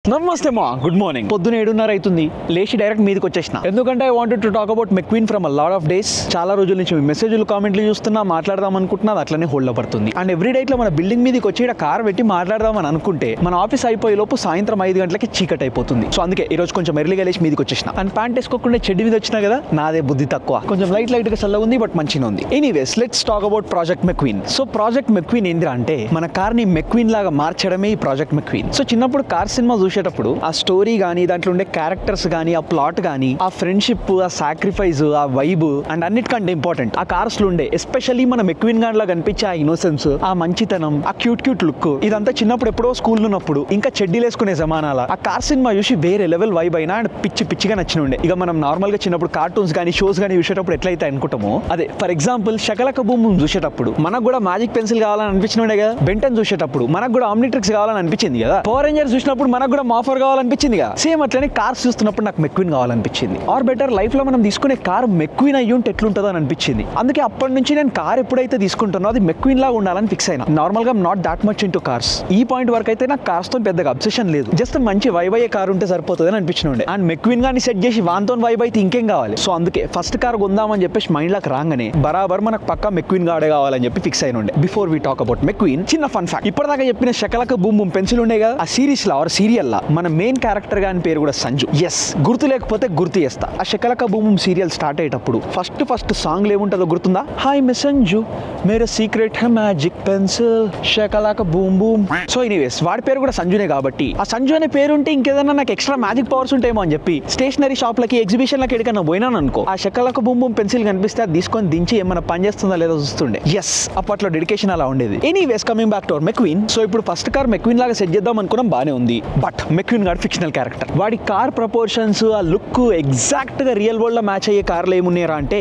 నమస్తే మా good morning. పొద్దున 7:30 అవుతుంది. లేచి డైరెక్ట్ మీదకి వచ్చేసిన. ఎందుకంటే I wanted to talk about McQueen from a lot of days. చాలా రోజుల నుంచి మీ మెసేజ్లు కామెంట్లు చూస్తున్నా, మాట్లాడదాం అనుకుంటున్నా, అది అట్లనే హోల్డ్ పడుతుంది. అండ్ ఎవ్రీ డే ఇట్లా మన బిల్డింగ్ మీదకి వచ్చి ఇక్కడ కార్ పెట్టి మాట్లాడదామని అనుకుంటే మన ఆఫీస్ అయిపోయే లోపు సాయంత్రం 5 గంటలకి చీకటి అయిపోతుంది. సో అందుకే ఈ రోజు కొంచెం ఎర్లీగా లేచి మీదకి వచ్చేసిన. అండ్ ప్యాంట్ వేసుకోకుండా చెడ్డి మీద వచ్చినా కదా, నాదే బుద్ధి తక్కువ. కొంచెం లైట్ గా చల్లగా ఉంది, బట్ మంచిగా ఉంది. Anyways let's talk about project McQueen. So project McQueen ఏంద్రా అంటే మన కార్ ని మెక్వీన్ లాగా మార్చడమే ఈ ప్రాజెక్ట్ మెక్వీన్. సో చిన్నప్పుడు కార్ సినిమా చూసేటప్పుడు ఆ స్టోరీ గానీ, దాంట్లో ఉండే క్యారెక్టర్స్ గానీ, ఆ ప్లాట్ గానీ, ఆ ఫ్రెండ్షిప్, ఆ సాక్రిఫైస్, ఆ వైబ్ అండ్ అన్నిటికంటే ఇంపార్టెంట్ ఆ కార్స్ లో ఉండే ఎస్పెషల్లీ మన మెక్వీన్ గాన్ లా కనిపించే ఆ ఇన్నోసెన్స్, ఆ మంచితనం, ఆ క్యూట్ లుక్, ఇదంతా చిన్నప్పుడు ఎప్పుడో స్కూల్ ఉన్నప్పుడు ఇంకా చెడ్డీలు వేసుకునే జమానాల ఆ కార్ సినిమా చూసి వేరే లెవెల్ వైబ్ అయినా అండ్ పిచ్చిగా నచ్చిన ఉండే. ఇక మనం నార్మల్ గా చిన్నప్పుడు కార్టూన్స్ గానీ, షోస్ గానీ చూసేటప్పుడు ఎట్లయితే అనుకుంటామో అదే. For example Shakalaka boom boom చూసేటప్పుడు మనకు కూడా మ్యాజిక్ పెన్సిల్ కావాలని అనిపించిన ఉండే కదా. బెంటన్ చూసేటప్పుడు మనకు కూడా ఆమ్నిట్రిక్స్ కావాలని అనిపించింది కదా. పవర్ రేంజర్స్ చూసినప్పుడు మనకు కూడా మాఫర్ కావాలనిపించింది కదా. సేమ్ అట్లనే కార్స్ చూస్తున్నప్పుడు నాకు మెక్వీన్ కావాలనిపించింది. ఆర్ బెటర్ లైఫ్ లో మనం తీసుకునే కార్ మెక్వీన్ అయ్యి ఉంటే ఎట్లుంటుందో అని అనిపించింది. అందుకే అప్పటి నుంచి నేను కార్ ఎప్పుడైతే తీసుకుంటున్నా అది మెక్వీన్ లాగా ఉండాలని ఫిక్స్ అయినా. నార్మల్ గా not that much into cars. ఈ పాయింట్ వరకు అయితే నాకు కార్స్ తో పెద్దగా అబ్సెషన్ లేదు. జస్ట్ మంచి వైబ్ అయ్యే కార్ ఉంటే సరిపోతుంది అని అనిపించింది. అండ్ మెక్వీన్ గాని సెట్ చేసి వాన్తో వైబ్ అయితే ఇంకేం కావాలి. సో అందుకే ఫస్ట్ కార్ కొందామని చెప్పేసి మైండ్ లాక్ రాగానే బరాబర్ మనకు పక్కా మెక్వీన్ గాడే కావాలని చెప్పి ఫిక్స్ అయిన ఉండే. Before we talk about McQueen, చిన్న ఫన్ ఫ్యాక్ట్. ఇప్పటిదాకా చెప్పిన శకలక బూమ్ బూమ్ పెన్సిల్ ఉండే కదా, ఆ సిరీస్ లా ఆర్ సీరియల్ లా మన మెయిన్ క్యారెక్టర్ గాని పేరు కూడా సంజు. ఎస్, గుర్తు లేకపోతే గుర్తు చేస్తా. ఆ Shakalaka boom boom serial start అయ్యేటప్పుడు ఫస్ట్ సాంగ్ ఏముంటుందో గుర్తుందా? హాయ్ మిస్ సంజు మేరా secret high magic pencil Shakalaka boom boom. So anyways వాడి పేరు కూడా సంజునే కాబట్టి ఆ సంజు అనే పేరు ఉంటే ఇంకేదన్నా నాకు ఎక్స్ట్రా మ్యాజిక్ పవర్స్ ఉంటాయేమో అని చెప్పి స్టేషనరీ షాప్లకి, ఎగ్జిబిషన్లకి ఎక్కడికన్నా పోయినాను అనుకో, ఆ శకలక బూమ్ బూమ్ పెన్సిల్ కనిపిస్తే అది తీసుకొని దించి ఏమైనా పని చేస్తుందా లేదో చూస్తుండే. ఎస్, అప్పట్లో డెడికేషన్ అలా ఉండేది. Anyways coming back to our McQueen. So ఇప్పుడు ఫస్ట్ కార్ మెక్వీన్ లాగా సెట్ చేద్దాం అనుకున్నాం, బానే ఉంది. బట్ మెక్వీన్ గాడు ఫిక్షనల్ క్యారెక్టర్. వాడి కార్ ప్రపోర్షన్స్, ఆ లుక్ ఎగ్జాక్ట్ గా రియల్ వరల్డ్ లో మ్యాచ్ అయ్యే కార్లు ఏమున్నాయరా అంటే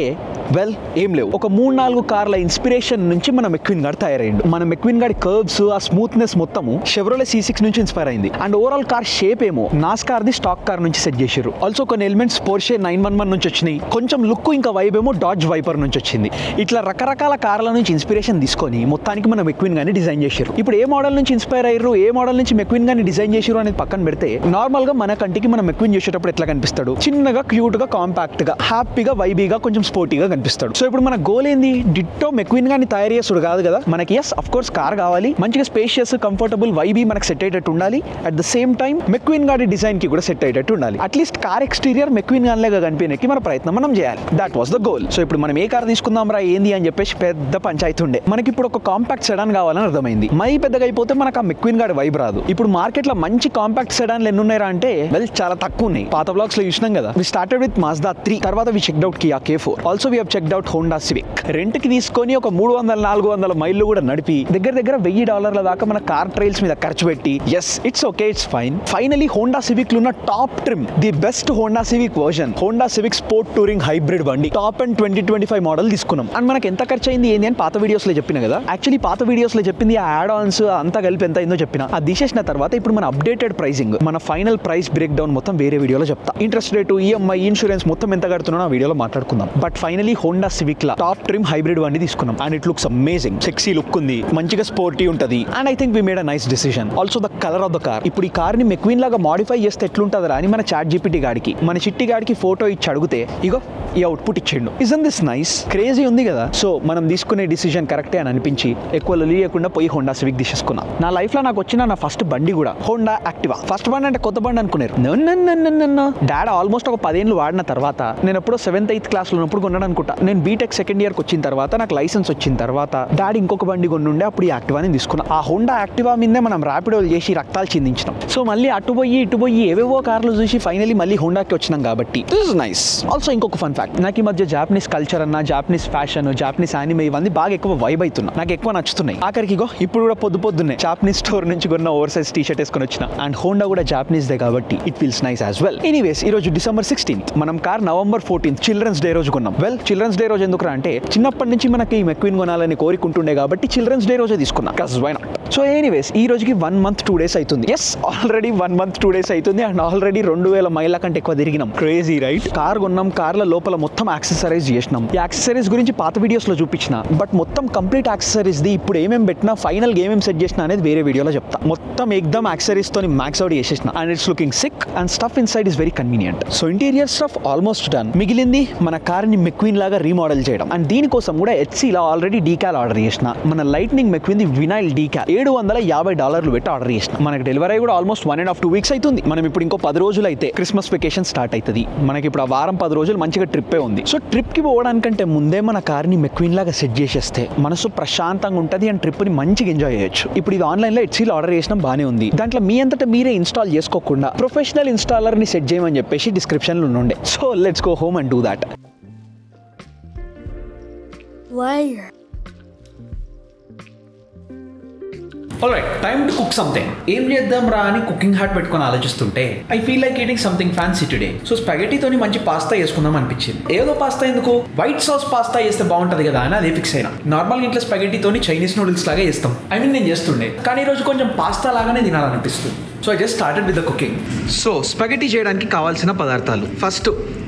వెల్ ఏం లేవు. ఒక 3-4 కార్ల ఇన్స్పిరేషన్ నుంచి మన మెక్వీన్ గాడు తయారైండు. మన మెక్వీన్ గాడి కర్వ్స్, ఆ స్మూత్నెస్ మొత్తము చెవ్రోలే C6 నుంచి ఇన్స్పైర్ అయింది. అండ్ ఓవరాల్ కార్ షేప్ ఏమో నాస్కార్ ది స్టాక్ కార్ నుంచి సెట్ చేశారు. ఆల్సో కొన్ని ఎలిమెంట్స్ పోర్షే 911 నుంచి వచ్చినాయి. కొంచెం లుక్ ఇంకా వైబ్ ఏమో డాడ్జ్ వైపర్ నుంచి వచ్చింది. ఇట్లా రకరకాల కార్ల నుంచి ఇన్స్పిరేషన్ తీసుకొని మొత్తానికి మన మెక్వీన్ గాని డిజైన్ చేశారు. ఇప్పుడు ఏ మోడల్ నుంచి ఇన్స్పైర్ అయ్యారు, ఏ మోడల్ నుంచి మెక్వీన్ గాని డిజైన్ చేశారు అనేది పక్కన పెడితే, నార్మల్ గా మన కంటికి మన మెక్వీన్ చేసేటప్పుడు ఎట్లా కనిపిస్తాడు? చిన్నగా, క్యూట్ గా, కాంపాక్ట్ గా, హ్యాపీగా, వైబీగా, కొంచెం స్పోర్టీగా కనిపిస్తాడు. సో ఇప్పుడు మన గోల్ ఏంది? డిట్టో మెక్వీన్ గాని తయారు చేసుడు కాదు కదా మనకి. ఎస్ అఫ్ కోర్స్ కార్ కావాలి, మంచిగా స్పేషియస్, కంఫర్టబుల్, వైబీ మనకు సెట్ అయ్యేటట్టు ఉండాలి. At the same time McQueen గాడి డిజైన్ కి కూడా సెట్ అయ్యేటట్టు ఉండాలి. At least car exterior McQueen gone లాగా కనిపించడానికి మన ప్రయత్నం మనం చేయాలి. That was the goal. So ఇప్పుడు మనం ఏ కార్ తీసుకుందాం రా ఏంది అని చెప్పేసి పెద్ద పంచాయతీ ఉండే. మనకి ఇప్పుడు ఒక కాంపాక్ట్ సెడాన్ కావాలని అర్థమైంది. మై పెద్దగా అయిపోతే మనకు ఆ మెక్వీన్ గాడి వైబ్ రాదు. ఇప్పుడు మార్కెట్ లో మంచి కాంపాక్ట్ సెడాన్లు ఎన్ని ఉన్నాయా అంటే వెల్ చాలా తక్కువ ఉన్నాయి. పాత బ్లాగ్స్ లో చూసినాం కదా. వి స్టార్టెడ్ విత్ Mazda 3, తర్వాత we checked out Kia K4, also we have checked out Honda Civic. Rent కి తీసుకొని ఒక 300-400 మైళ్ళు కూడా నడిపి దగ్గర $1000 దాకా మన కార్ ట్రైల్స్ మీద ఖర్చు పెట్టి, yes it's okay, it's fine. Finally Honda Civic లో ఉన్న top trim, the best Honda Civic version, Honda Civic sport touring hybrid బండి, టాప్ అండ్ 2025 మోడల్ తీసుకున్నాం. అండ్ మనకి ఎంత ఖర్చు అయింది ఏంది అని పాత వీడియోస్ లో చెప్పిన కదా. యాక్చువల్లీ పాత వీడియోస్ లో చెప్పింది ఆ యాడ్ ఆన్స్ అంతా కలిపి ఎంత అయిందో చెప్పిన. అది తీసేసిన తర్వాత ఇప్పుడు మన అప్డేటెడ్ ప్రైసింగ్, మన ఫైనల్ ప్రైస్ బ్రేక్ డౌన్ మొత్తం వేరే వీడియోలో చెప్తా. ఇంట్రెస్ట్ రేటు, ఈఎంఐ, ఇన్సూరెన్స్ మొత్తం ఎంత కడుతున్నా ఆ వీడియోలో మాట్లాడుకుందాం. బట్ ఫైనలీ హోండా సివిక్ లా టాప్ ట్రిమ్ హైబ్రిడ్ బండి తీసుకున్నాం. And it looks amazing, sexy look ఉంది, మంచిగా స్పోర్టీ ఉంటది. And I think we made a nice decision. Also the colour of the car. ఇప్పుడు ఈ కార్ ని మెక్వీన్ లాగా మాడిఫై చేస్తే ఎట్లుంటదరా అని మన చాట్ జీపీటీ గాడికి, మన చిట్టి గాడికి ఫోటో ఇచ్చి అడిగితే ఇగో ఈ అవుట్పుట్ ఇచ్చిండు. Isn't this nice? క్రేజీ ఉంది కదా. సో మనం తీసుకునే డిసిషన్ కరెక్టే అని అనిపించి ఎక్కువ లేకుండా పోయి హోండా సివిక్ తీసేసుకున్నా. నా లైఫ్ లో నాకు వచ్చిన నా ఫస్ట్ బండి కూడా హోండా యాక్టివా. ఫస్ట్ బండి అంటే కొత్త బండి అనుకున్నారు. డాడ్ ఆల్మోస్ట్ ఒక 10 ఏళ్ళు వాడిన తర్వాత, నేను ఎప్పుడో 7th 8th క్లాస్ లో ఉన్నప్పుడు కొన్నాడు అనుకుంటా. నేను బీటెక్ సెకండ్ ఇయర్ కి వచ్చిన తర్వాత, నాకు లైసెన్స్ వచ్చిన తర్వాత డాడీ ఇంకొక బండి కొనుండే, అప్పుడు ఈ యాక్టివాని తీసుకున్నా. ఆ హోండా యాక్టివా మీదే మనం ర్యాపిడో చేసి రక్తాలు చిందించినాం. సో మళ్ళీ అటు పోయి ఏవేవో కార్లు చూసి ఫైనలీ మళ్ళీ హోండాకి వచ్చినాం కాబట్టి దిస్ ఇస్ నైస్. ఆల్సో ఇంకొక ఫన్ ఫ్యాక్ట్, నాకు ఈ మధ్య జాపనీస్ కల్చర్ అన్న, జాపనీస్ ఫ్యాషన్, జాపనీస్ యానిమే ఇవన్నీ బాగా ఎక్కువ వైబ్ అవుతున్నా, నాకు ఎక్కువ నచ్చుతున్నాయి. ఆఖరికి ఇప్పుడు కూడా పొద్దున్నే జాపనీస్ స్టోర్ నుంచి కొన్న ఓవర్ సైజ్ టీ షర్ట్ వేసుకొని వచ్చిన. అండ్ హోండా కూడా జాపనీస్ దే కాబట్టి it feels nice as well. Anyways ఈ రోజు December 16th, మనం car November 14th children's day రోజు కొన్నాం. వెల్ చిల్డ్రన్స్ డే రోజు ఎందుకురా అంటే చిన్నప్పటి నుంచి మనకి ఈ మెక్విన్ కొనాలని కోరికుంటుండే కాబట్టి చిల్డ్రన్స్ డే రోజే తీసుకున్నా. Why not. సో ఎనీవేస్ ఈ రోజుకి 1 month 2 days అవుతుంది. ఎస్, ఆల్రెడీ 1 month 2 days అవుతుంది అండ్ ఆల్రెడీ 2000 మైళ్ళ కంటే ఎక్కువ తిరిగినాం. Crazy right. కార్ కొన్నాం, కార్ల లోపల మొత్తం యాక్సెసరీస్ చేసినాం. ఈ యాక్సెసరీస్ గురించి పాత వీడియోస్ లో చూపించిన, బట్ మొత్తం కంప్లీట్ యాక్సెసరీస్ ది ఇప్పుడు ఏమేమి పెట్టినా ఫైనల్ ఏమేమి సెట్ చేసినా అనేది వేరే వీడియోలో చెప్తా. మొత్తం ఎక్దమ్ యాక్సెసరీస్ తోని మ్యాక్స్ అవుట్ చేసేసిన and it's looking sick and stuff inside is very convenient. So interior stuff almost done. మిగిలింది మన కార్ ని మెక్విన్ లాగా రీమోడల్ చేయడం అండ్ దీనికోసం కూడా హెచ్సీలో ఆల్రెడీ డీకాల్ ఆర్డర్ చేసిన. మన లైట్నింగ్ మెక్విన్ ది వినైల్ డీకాల్ $750 పెట్టి ఆర్డర్ చేసిన. మనకి డెలివరీ కూడా ఆల్మోస్ట్ 1.5-2 weeks అవుతుంది. మనం ఇప్పుడు ఇంకో 10 రోజులు అయితే క్రిస్మస్ వెకేషన్ స్టార్ట్ అవుతుంది. మనకి ఇప్పుడు ఆ వారం 10 రోజులు మంచిగా ట్రిప్పే ఉంది. సో ట్రిప్ కి పోవడానికంటే ముందే మన కార్ని మెక్విన్ లాగా సెట్ చేసేస్తే మనసు ప్రశాంతంగా ఉంటుంది అండ్ ట్రిప్ ని మంచిగా ఎంజాయ్ చేయొచ్చు. ఇప్పుడు ఇది ఆన్లైన్ లో హెచ్సీలో ఆర్డర్ చేసిన బానే ఉంది. దాంట్లో మీ అంతటా మీరే ఇన్స్టాల్ చేసుకోకుండా ప్రొఫెషనల్ ఇన్స్టాలర్ ని సెట్ చేయమని చెప్పేసి డిస్క్రిప్షన్ లో ఉండే. So let's go home and do that. Alright, time to cook something. ఏం చేద్దాం రా అని కుకింగ్ హాట్ పెట్టుకొని ఆలోచిస్తుంటే I feel like eating something fancy today. So స్పాగెటీతోని మంచి పాస్తా చేసుకుందాం అనిపించింది. ఏదో పాస్తా ఎందుకు, వైట్ సాస్ పాస్తా చేస్తే బాగుంటది కదా అని అదే ఫిక్స్ అయినా. నార్మల్ ఇంట్లో స్పాగెటీతోని చైనీస్ నూడిల్స్ లాగా చేస్తాం. నేను చేస్తుండే, కానీ ఈ రోజు కొంచెం పాస్తా లాగానే తినాలనిపిస్తుంది. So I just started with the cooking. So spaghetti చేయడానికి కావాల్సిన పదార్థాలు: ఫస్ట్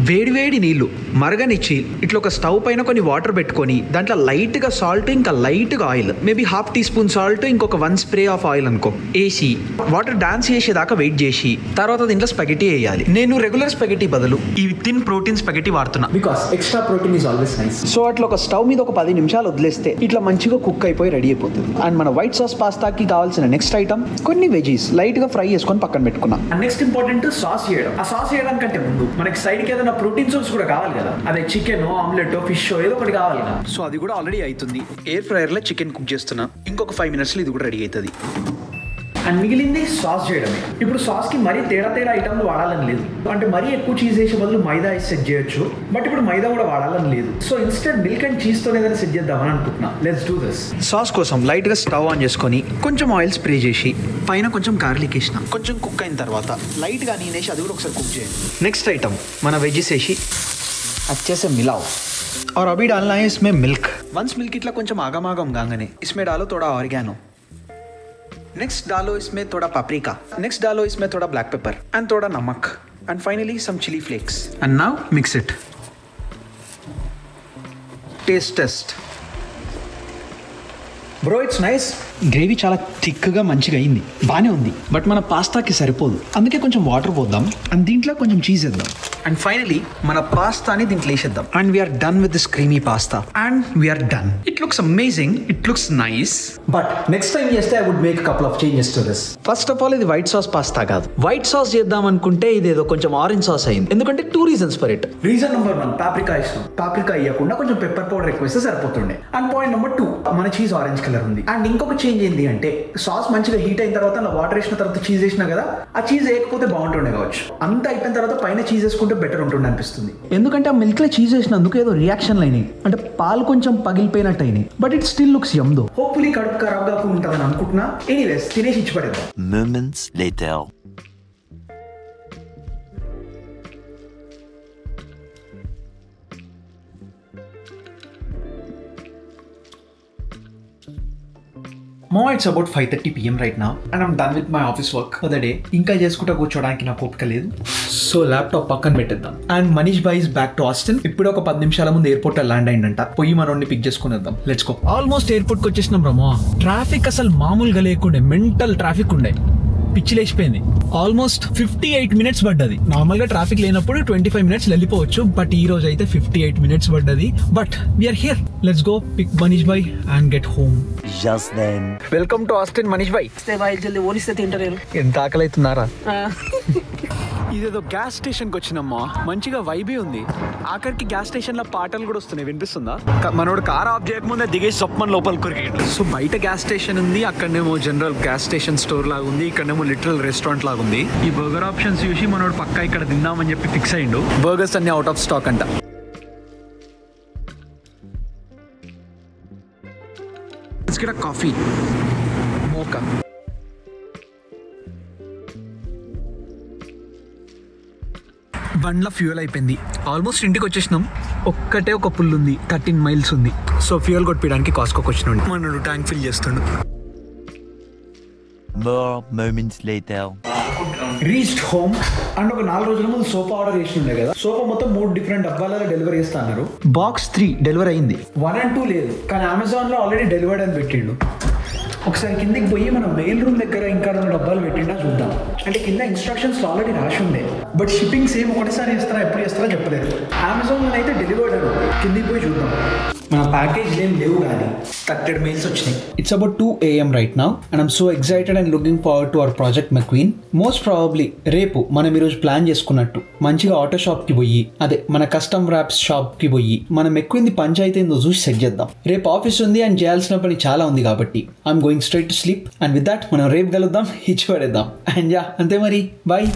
వేడివేడి నీళ్లు మరగనిచ్చి ఇట్లా ఒక స్టవ్ పైన కొన్ని వాటర్ పెట్టుకొని దాంట్లో లైట్గా సాల్ట్, ఇంకా లైట్గా ఆయిల్, మేబీ 1/2 teaspoon సాల్ట్, ఇంకొక 1 spray ఆఫ్ ఆయిల్ అనుకో వేసి వాటర్ డాన్స్ చేసేదాకా వెయిట్ చేసి తర్వాత దీంట్లో స్పాగెటీ వేయాలి. నేను రెగ్యులర్ స్పాగెటీ బదులు ఈ థిన్ ప్రోటీన్ స్పాగెటీ వాడుతున్నా because extra protein is always nice. So అట్లా ఒక స్టవ్ మీద ఒక 10 నిమిషాలు వదిలేస్తే ఇట్లా మంచిగా కుక్ అయిపోయి రెడీ అయిపోతుంది. అండ్ మన వైట్ సాస్ పాస్తాకి కావాల్సిన నెక్స్ట్ ఐటమ్ కొన్ని వెజీస్ లైట్ గా ఫ్రై చేసుకొని పక్కన పెట్టుకున్నా. నెక్స్ట్ ఇంపార్టెంట్ సాస్ చేయడం. ఆ సాస్ చేయడానికంటే ముందు మనకి సైడ్ కి ఏదైనా ప్రోటీన్ సోర్స్ కూడా కావాలి కదా. అదే చికెన్, ఆమ్లెట్, ఫిష్ ఏదో ఒకటి కావాలి కదా. సో అది కూడా ఆల్రెడీ అవుతుంది. ఎయిర్ ఫ్రైయర్ లో చికెన్ కుక్ చేస్తున్నా. ఇంకొక 5 minutes లో ఇది కూడా రెడీ అవుతుంది. అండ్ మిగిలింది సాస్ చేయడమే. ఇప్పుడు సాస్ కి మరీ తేడా ఐటమ్లు వాడాలని లేదు. అంటే మరీ ఎక్కువ చీజ్ వేసే బదులు మైదా వేసి సెట్ చేయొచ్చు. బట్ ఇప్పుడు మైదా కూడా వాడాలని లేదు. So instead milk and cheese తో ఏదైనా సెట్ చేద్దామని అనుకుంటున్నా. Let's do this. సాస్ కోసం లైట్ గా స్టవ్ ఆన్ చేసుకొని కొంచెం ఆయిల్ స్ప్రే చేసి పైన కొంచెం గార్లిక్ వేసిన. కొంచెం కుక్ అయిన తర్వాత లైట్ గా నేనేసి అది కూడా ఒకసారి కుక్ చేయండి. నెక్స్ట్ ఐటమ్ మన వెజ్జెస్ వేసి अच्छे से मिलाओ और अभी डालना है इसमें मिल्क. वंस मिल्क इतना कुछ आगम गांगने इसमें डालो थोड़ा ऑर्गेनो. नेक्स्ट डालो इसमें थोड़ा पाप्रिका. नेक्स्ट डालो इसमें थोड़ा ब्लैक पेपर एंड थोड़ा नमक and finally some chilli flakes. And now mix it. Taste bro, it's nice. Gravy చాలా థిక్గా మంచిగా అయింది, బాగానే ఉంది. బట్ మన పాస్తాకి సరిపోదు, అందుకే కొంచెం వాటర్ పోద్దాం అండ్ దీంట్లో కొంచెం చీజ్ వేద్దాం. అండ్ ఫైనలీ మన పాస్తాని దీంట్లో వేసేద్దాం. And we're done with this creamy pasta and we're done. It looks amazing, it looks nice. But next time చేస్తే I would make couple of changes to this. First of all ఇది white sauce pasta కాదు. White sauce చేద్దాం అనుకుంటే ఇదేదో కొంచెం orange sauce అయింది. ఎందుకంటే 2 reasons for it. Reason number 1, paprika ఇష్టం. పాప్రికా ఇవ్వకుండా కొంచెం పెప్పర్ పౌడర్ ఎక్కువ ఇస్తే సరిపోతుండే. అండ్ పాయింట్ నెంబర్ 2, మన చీజ్ ఆరెంజ్ కలర్ ఉంది. అండ్ ఇంకొక చేంజ్ ఏంటి అంటే సాస్ మంచిగా హీట్ అయిన తర్వాత వాటర్ వేసిన తర్వాత చీజ్ వేసినా కదా, ఆ చీజ్ వేయకపోతే బాగుంటుండే కావచ్చు. అంత అయిపోయిన తర్వాత పైన చీజ్ వేసుకుంటే బెటర్ ఉంటుండే అనిపిస్తుంది. ఎందుకంటే ఆ మిల్క్ లో చీజ్ వేసినందుకు ఏదో రియాక్షన్లు అయినాయి, అంటే పాలు కొంచెం పగిలిపోయినట్టు అయినాయి. But it still looks yum though. Hopefully కడుపు ఖరాబ్ కాకుండా ఉంటుందని అనుకుంటున్నా. ఎనీవేస్ తినేసి ఇచ్చి పడేద్దాం. Moments later. Mom, it's about 5:30 PM right now and I'm done with my office work for the day. ఇంకా చేసుకుంటా కూర్చోడానికి నాకు ఓపిక లేదు. సో ల్యాప్టాప్ పక్కన పెట్టేద్దాం. And Manish Bhai is back to Austin. ఇప్పుడు ఒక 10 నిమిషాల ముందు ఎయిర్పోర్ట్ లో ల్యాండ్ అయిందంట. పోయి మనోడిని పిక్ చేసుకునేద్దాం. Let's go. ఆల్మోస్ట్ ఎయిర్పోర్ట్ కి వచ్చేసినాం రమో. ట్రాఫిక్ అసలు మామూలుగా లేకుండే, మెంటల్ ట్రాఫిక్ ఉండే, పిచ్చి లేచిపోయింది. ఆల్మోస్ట్ 58 minutes పడ్డది. నార్మల్ గా ట్రాఫిక్ లేనప్పుడు 25 minutes వెళ్ళిపోవచ్చు, బట్ ఈ రోజు అయితే 58 minutes పడ్డది. But we're here. Let's go pick Manish bhai and get home. Just then. Welcome to Austin Manish bhai. ఎంత ఆకలి అవుతున్నారా? ఇదేదో గ్యాస్ స్టేషన్ కి వచ్చినమ్మా, మంచిగా వైబే ఉంది. ఆఖరికి గ్యాస్ స్టేషన్ లో పాటలు కూడా వస్తున్నాయి, వినిపిస్తుందా? మనోడు కార్ ఆఫ్ చేయకముందే దిగేసి సొప్పని లోపల కొరికేయండి. సో బయట గ్యాస్ స్టేషన్ ఉంది, అక్కడనేమో జనరల్ గ్యాస్ స్టేషన్ స్టోర్ లాగా ఉంది, ఇక్కడనేమో లిటరల్ రెస్టారెంట్ లాగా ఉంది. ఈ బర్గర్ ఆప్షన్స్ చూసి మనోడు పక్కా ఇక్కడ తిందామని చెప్పి ఫిక్స్ అయ్యిండు. బర్గర్స్ అన్ని అవుట్ ఆఫ్ స్టాక్ అంట. ఇక్కడ కాఫీ మోకా. బండ్ల ఫ్యూయల్ అయిపోయింది. ఆల్మోస్ట్ ఇంటికి వచ్చేసినాం. ఒక్కటే ఒక పుల్ ఉంది, 13 మైల్స్ ఉంది. సో ఫ్యూయల్ కొట్టియడానికి కాస్కోకి వచ్చినాడు. మనడు ట్యాంక్ ఫిల్ చేస్తుండు. More moments later. Reached home and ఒక 4 రోజుల ముందు సోఫా ఆర్డర్ చేసి ఉండే కదా. సోఫా మొత్తం 3 డిఫరెంట్ డబ్బాలలో డెలివరీ చేస్తా అన్నారు. బాక్స్ 3 డెలివరీ అయింది, 1 and 2 లేదు. కానీ అమెజాన్లో ఆల్రెడీ డెలివర్డ్ అని పెట్టిండు. ఒకసారి కిందకి పోయి మనం మెయిల్ రూమ్ దగ్గర ఇంకా 2 డబ్బాలు పెట్టిండా చూద్దాం. అంటే కింద ఇన్స్ట్రక్షన్స్ ఆల్రెడీ రాసి ఉండే, బట్ షిప్పింగ్ సేమ్ ఒకటిసారి చేస్తారా ఎప్పుడు చేస్తారా చెప్పలేదు. అమెజాన్లో అయితే డెలివర్డ్ అని కిందికి పోయి చూద్దాం. మన ప్యాకేజ్ ఏం లేవు కానీ 30 మెయిల్స్ వచ్చినాయి. It's about 2 AM right now and I'm so excited and looking forward to our project McQueen. Most probably రేపు మనం ఈరోజు ప్లాన్ చేసుకున్నట్టు మంచిగా ఆటో షాప్కి పోయి, అదే మన కస్టమ్ ర్యాప్స్ షాప్కి పోయి మన మెక్వీన్ది పంచాయతీ ఏందో చూసి సెట్ చేద్దాం. రేపు ఆఫీస్ ఉంది అండ్ చేయాల్సిన పని చాలా ఉంది కాబట్టి I'm going straight to sleep. And with that మనం రేపు కలుద్దాం, ఇచ్చి పడేద్దాం. అండ్ యా అంతే మరి, బాయ్.